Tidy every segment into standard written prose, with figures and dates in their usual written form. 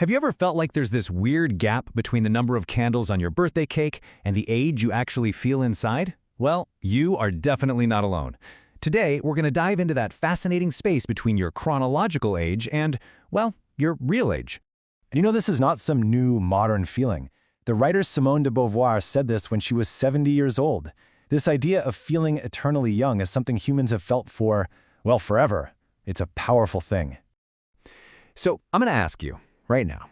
Have you ever felt like there's this weird gap between the number of candles on your birthday cake and the age you actually feel inside? Well, you are definitely not alone. Today, we're going to dive into that fascinating space between your chronological age and, well, your real age. And this is not some new, modern feeling. The writer Simone de Beauvoir said this when she was 70 years old. This idea of feeling eternally young is something humans have felt for, well, forever. It's a powerful thing. So, I'm going to ask you, right now,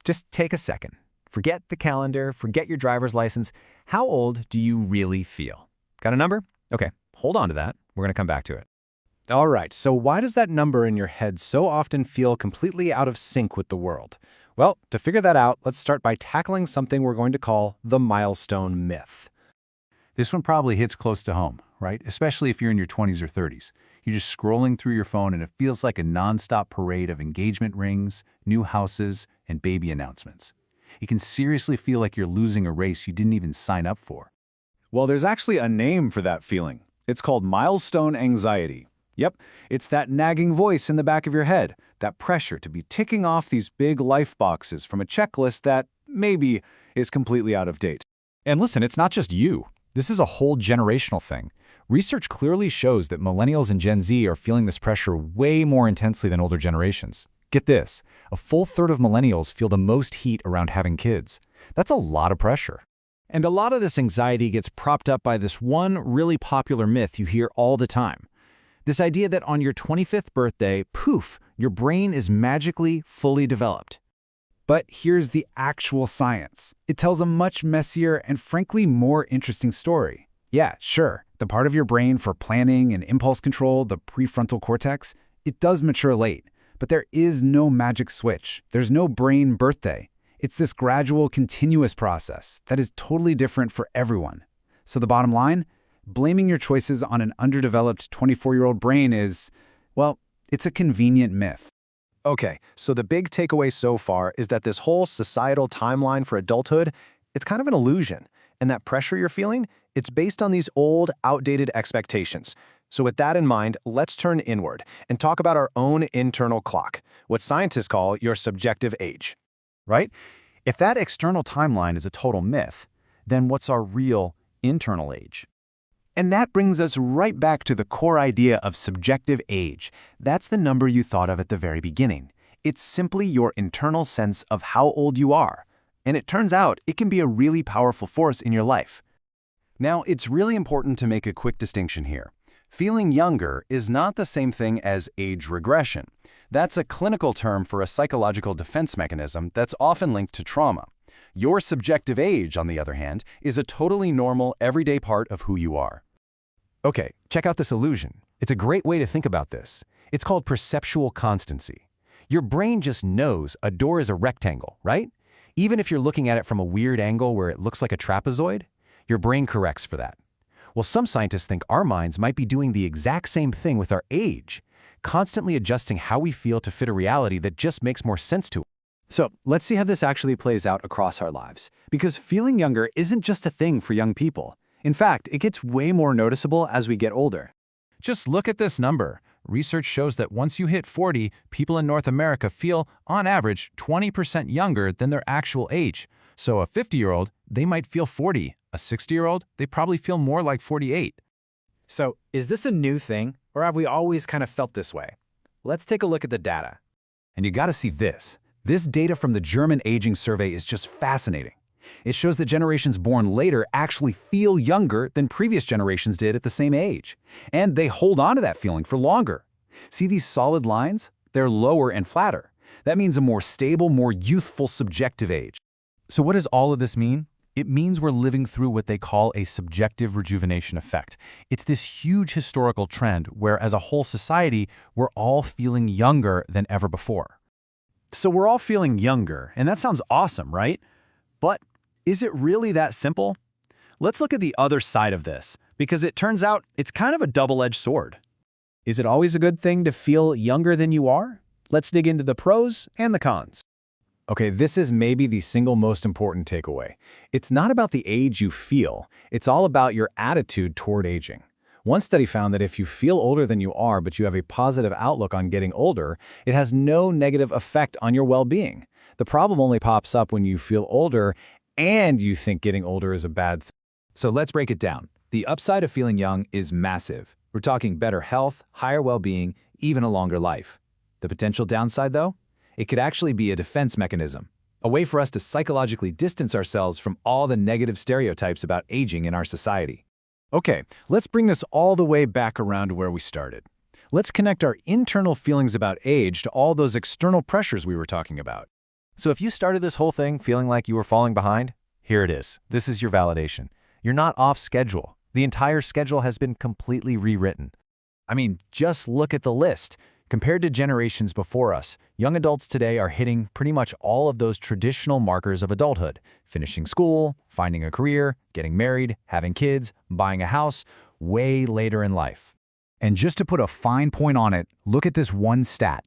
just take a second. Forget the calendar, forget your driver's license. How old do you really feel? Got a number? Okay, hold on to that. We're going to come back to it. All right, so why does that number in your head so often feel completely out of sync with the world? Well, to figure that out, let's start by tackling something we're going to call the milestone myth. This one probably hits close to home, right? Especially if you're in your 20s or 30s. You're just scrolling through your phone and it feels like a nonstop parade of engagement rings, new houses, and baby announcements. It can seriously feel like you're losing a race you didn't even sign up for. Well, there's actually a name for that feeling. It's called milestone anxiety. Yep, it's that nagging voice in the back of your head, that pressure to be ticking off these big life boxes from a checklist that, maybe, is completely out of date. And listen, it's not just you. This is a whole generational thing. Research clearly shows that millennials and Gen Z are feeling this pressure way more intensely than older generations. Get this, a full third of millennials feel the most heat around having kids. That's a lot of pressure. And a lot of this anxiety gets propped up by this one really popular myth you hear all the time. This idea that on your 25th birthday, poof, your brain is magically fully developed. But here's the actual science. It tells a much messier and frankly more interesting story. Yeah, sure, the part of your brain for planning and impulse control, the prefrontal cortex, it does mature late. But there is no magic switch. There's no brain birthday. It's this gradual, continuous process that is totally different for everyone. So the bottom line, blaming your choices on an underdeveloped 24-year-old brain is, well, it's a convenient myth. Okay, so the big takeaway so far is that this whole societal timeline for adulthood, it's kind of an illusion. And that pressure you're feeling, it's based on these old, outdated expectations. So with that in mind, let's turn inward and talk about our own internal clock, what scientists call your subjective age. Right? If that external timeline is a total myth, then what's our real internal age? And that brings us right back to the core idea of subjective age. That's the number you thought of at the very beginning. It's simply your internal sense of how old you are. And it turns out it can be a really powerful force in your life. Now, it's really important to make a quick distinction here. Feeling younger is not the same thing as age regression. That's a clinical term for a psychological defense mechanism that's often linked to trauma. Your subjective age, on the other hand, is a totally normal, everyday part of who you are. Okay, check out this illusion. It's a great way to think about this. It's called perceptual constancy. Your brain just knows a door is a rectangle, right? Even if you're looking at it from a weird angle where it looks like a trapezoid, your brain corrects for that. Well, some scientists think our minds might be doing the exact same thing with our age, constantly adjusting how we feel to fit a reality that just makes more sense to us. So let's see how this actually plays out across our lives. Because feeling younger isn't just a thing for young people. In fact, it gets way more noticeable as we get older. Just look at this number. Research shows that once you hit 40, people in North America feel, on average, 20% younger than their actual age. So a 50-year-old, they might feel 40. A 60-year-old, they probably feel more like 48. So, is this a new thing, or have we always kind of felt this way? Let's take a look at the data. And you gotta see this. This data from the German Aging Survey is just fascinating. It shows that generations born later actually feel younger than previous generations did at the same age. And they hold on to that feeling for longer. See these solid lines? They're lower and flatter. That means a more stable, more youthful subjective age. So what does all of this mean? It means we're living through what they call a subjective rejuvenation effect. It's this huge historical trend where, as a whole society, we're all feeling younger than ever before. So we're all feeling younger, and that sounds awesome, right? But is it really that simple? Let's look at the other side of this, because it turns out it's kind of a double-edged sword. Is it always a good thing to feel younger than you are? Let's dig into the pros and the cons. Okay, this is maybe the single most important takeaway. It's not about the age you feel, it's all about your attitude toward aging. One study found that if you feel older than you are but you have a positive outlook on getting older, it has no negative effect on your well-being. The problem only pops up when you feel older and you think getting older is a bad thing. So let's break it down. The upside of feeling young is massive. We're talking better health, higher well-being, even a longer life. The potential downside, though? It could actually be a defense mechanism, a way for us to psychologically distance ourselves from all the negative stereotypes about aging in our society. Okay, let's bring this all the way back around to where we started. Let's connect our internal feelings about age to all those external pressures we were talking about. So if you started this whole thing feeling like you were falling behind, here it is. This is your validation. You're not off schedule. The entire schedule has been completely rewritten. I mean, just look at the list. Compared to generations before us, young adults today are hitting pretty much all of those traditional markers of adulthood: finishing school, finding a career, getting married, having kids, buying a house, way later in life. And just to put a fine point on it, look at this one stat.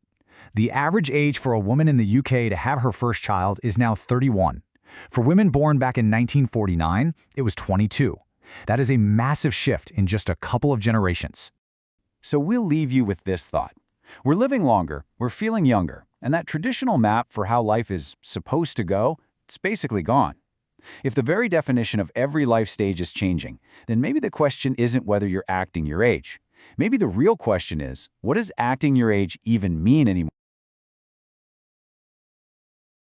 The average age for a woman in the UK to have her first child is now 31. For women born back in 1949, it was 22. That is a massive shift in just a couple of generations. So we'll leave you with this thought. We're living longer, we're feeling younger, and that traditional map for how life is supposed to go, it's basically gone. If the very definition of every life stage is changing, then maybe the question isn't whether you're acting your age. Maybe the real question is, what does acting your age even mean anymore?